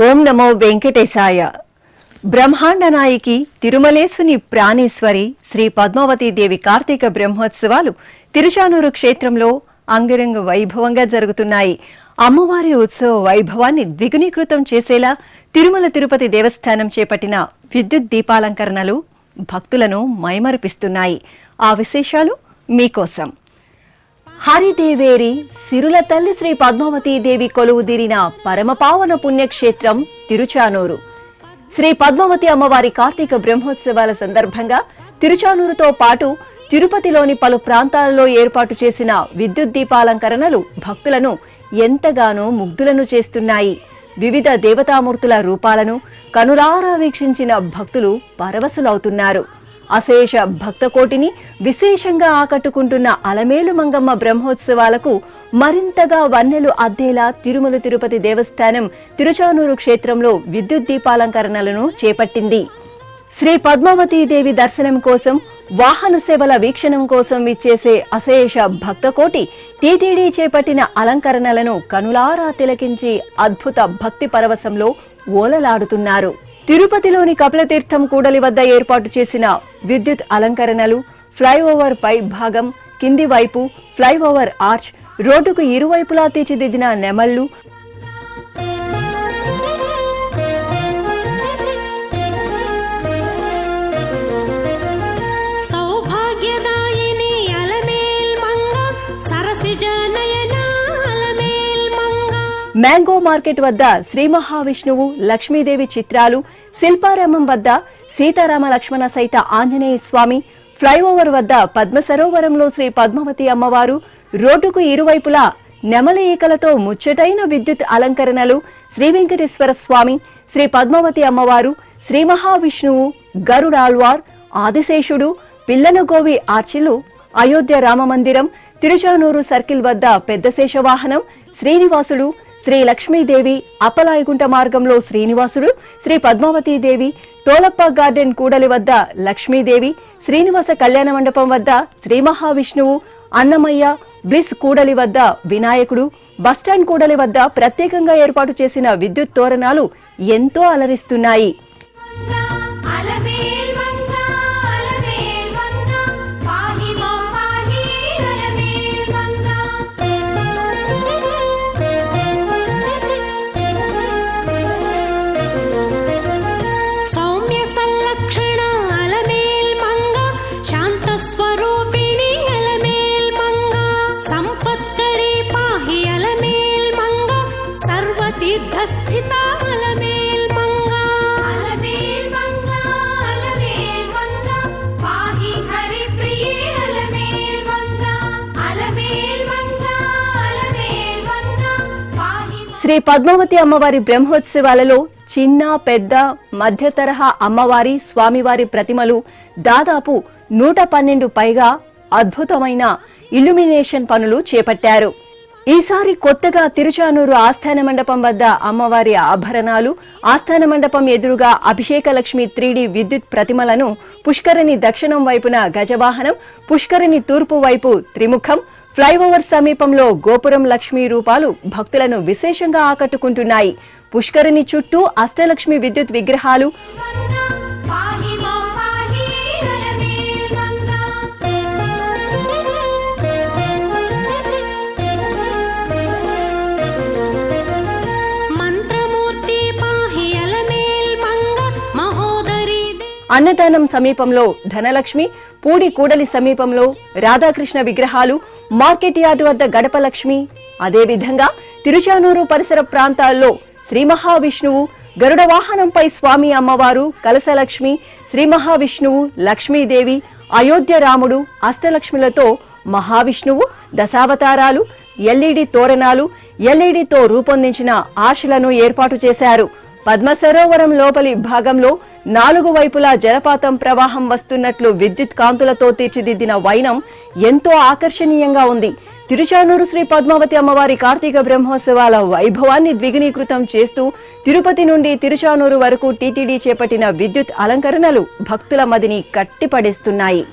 ఓం నమో వెంకటేశాయ. బ్రహ్మాండ నాయకి తిరుమలేసుని ప్రాణేశ్వరి శ్రీ పద్మావతి దేవి కార్తీక బ్రహ్మోత్సవాలు తిరుచానూరు క్షేత్రంలో అంగరంగ వైభవంగా జరుగుతున్నాయి. అమ్మవారి ఉత్సవ వైభవాన్ని ద్విగుణీకృతం చేసేలా తిరుమల తిరుపతి దేవస్థానం చేపట్టిన విద్యుత్ దీపాలంకరణలు భక్తులను మైమరిపిస్తున్నాయి. ఆ విశేషాలు మీకోసం. హరిదేవేరి సిరుల తల్లి శ్రీ పద్మావతీ దేవి కొలువుదీరిన పరమపావన పుణ్యక్షేత్రం తిరుచానూరు. శ్రీ పద్మావతి అమ్మవారి కార్తీక బ్రహ్మోత్సవాల సందర్భంగా తిరుచానూరుతో పాటు తిరుపతిలోని పలు ప్రాంతాలలో ఏర్పాటు చేసిన విద్యుత్ దీపాలంకరణలు భక్తులను ఎంతగానో ముగ్ధులను చేస్తున్నాయి. వివిధ దేవతామూర్తుల రూపాలను కనులారా వీక్షించిన భక్తులు పరవశులవుతున్నారు. అశేష భక్తకోటిని విశేషంగా ఆకట్టుకుంటున్న అలమేలు మంగమ్మ బ్రహ్మోత్సవాలకు మరింతగా వన్నెలు అద్దేలా తిరుమల తిరుపతి దేవస్థానం తిరుచానూరు క్షేత్రంలో విద్యుత్ దీపాలంకరణలను చేపట్టింది. శ్రీ పద్మావతీదేవి దర్శనం కోసం, వాహన సేవల వీక్షణం కోసం విచ్చేసే అశేష భక్తకోటి టీటీడీ చేపట్టిన అలంకరణలను కనులారా తిలకించి అద్భుత భక్తి పరవశంలో ఓలలాడుతున్నారు. తిరుపతిలోని కపిలతీర్థం కూడలి వద్ద ఏర్పాటు చేసిన విద్యుత్ అలంకరణలు, ఫ్లైఓవర్ పై భాగం, కింది వైపు ఫ్లైఓవర్ ఆర్చ్, రోడ్డుకు ఇరువైపులా తీర్చిదిద్దిన నెమళ్లు, మ్యాంగో మార్కెట్ వద్ద శ్రీ మహావిష్ణువు, లక్ష్మీదేవి చిత్రాలు, శిల్పారామం వద్ద సీతారామ లక్ష్మణ సహిత ఆంజనేయ స్వామి, ఫ్లైఓవర్ వద్ద పద్మ సరోవరంలో శ్రీ పద్మావతి అమ్మవారు, రోడ్డుకు ఇరువైపులా నెమల ఈకలతో ముచ్చటైన విద్యుత్ అలంకరణలు, శ్రీ వెంకటేశ్వర స్వామి, శ్రీ పద్మావతి అమ్మవారు, శ్రీ మహావిష్ణువు, గరుడాళ్వార్, ఆదిశేషుడు, పిల్లనగోవి ఆర్చిలు, అయోధ్య రామమందిరం, తిరుచానూరు సర్కిల్ వద్ద పెద్ద శేషవాహనం, శ్రీనివాసుడు, శ్రీ లక్ష్మీదేవి, అప్పలాయగుంట మార్గంలో శ్రీనివాసుడు, శ్రీ పద్మావతీదేవి, తోలప్ప గార్డెన్ కూడలి వద్ద లక్ష్మీదేవి, శ్రీనివాస కళ్యాణ మండపం వద్ద శ్రీ మహావిష్ణువు, అన్నమయ్య, బ్లిస్ కూడలి వద్ద వినాయకుడు, బస్టాండ్ కూడలి వద్ద ప్రత్యేకంగా ఏర్పాటు చేసిన విద్యుత్ తోరణాలు ఎంతో అలరిస్తున్నాయి. శ్రీ పద్మావతి అమ్మవారి బ్రహ్మోత్సవాలలో చిన్న, పెద్ద, మధ్య తరహా అమ్మవారి, స్వామివారి ప్రతిమలు దాదాపు 112 పైగా అద్భుతమైన ఇల్యూమినేషన్ పనులు చేపట్టారు. ఈసారి కొత్తగా తిరుచానూరు ఆస్థాన మండపం వద్ద అమ్మవారి ఆభరణాలు, ఆస్థాన మండపం ఎదురుగా అభిషేక లక్ష్మి 3D విద్యుత్ ప్రతిమలను, పుష్కరిణి దక్షిణం వైపున గజవాహనం, పుష్కరిణి తూర్పు వైపు త్రిముఖం, ఫ్లైఓవర్ సమీపంలో గోపురం లక్ష్మీ రూపాలు భక్తులను విశేషంగా ఆకట్టుకుంటున్నాయి. పుష్కరిణి చుట్టూ అష్టలక్ష్మి విద్యుత్ విగ్రహాలు, అన్నదానం సమీపంలో ధనలక్ష్మి, పూడి కూడలి సమీపంలో రాధాకృష్ణ విగ్రహాలు, మార్కెట్ యార్డు వద్ద గడప లక్ష్మి, అదేవిధంగా తిరుచానూరు పరిసర ప్రాంతాల్లో శ్రీ మహావిష్ణువు, గరుడ వాహనంపై స్వామి అమ్మవారు, కలశలక్ష్మి, శ్రీ మహావిష్ణువు, లక్ష్మీదేవి, అయోధ్య రాముడు, అష్టలక్ష్మిలతో మహావిష్ణువు, దశావతారాలు, ఎల్ఈడి తోరణాలు, ఎల్ఈడితో రూపొందించిన ఆశలను ఏర్పాటు చేశారు. పద్మ సరోవరం లోపలి భాగంలో 4 వైపులా జలపాతం ప్రవాహం వస్తున్నట్లు విద్యుత్ కాంతులతో తీర్చిదిద్దిన వైనం ఎంతో ఆకర్షణీయంగా ఉంది. తిరుచానూరు శ్రీ పద్మావతి అమ్మవారి కార్తీక బ్రహ్మోత్సవాల వైభవాన్ని ద్విగుణీకృతం చేస్తూ తిరుపతి నుండి తిరుచానూరు వరకు టీటీడీ చేపట్టిన విద్యుత్ అలంకరణలు భక్తుల మదిని కట్టిపడేస్తున్నాయి.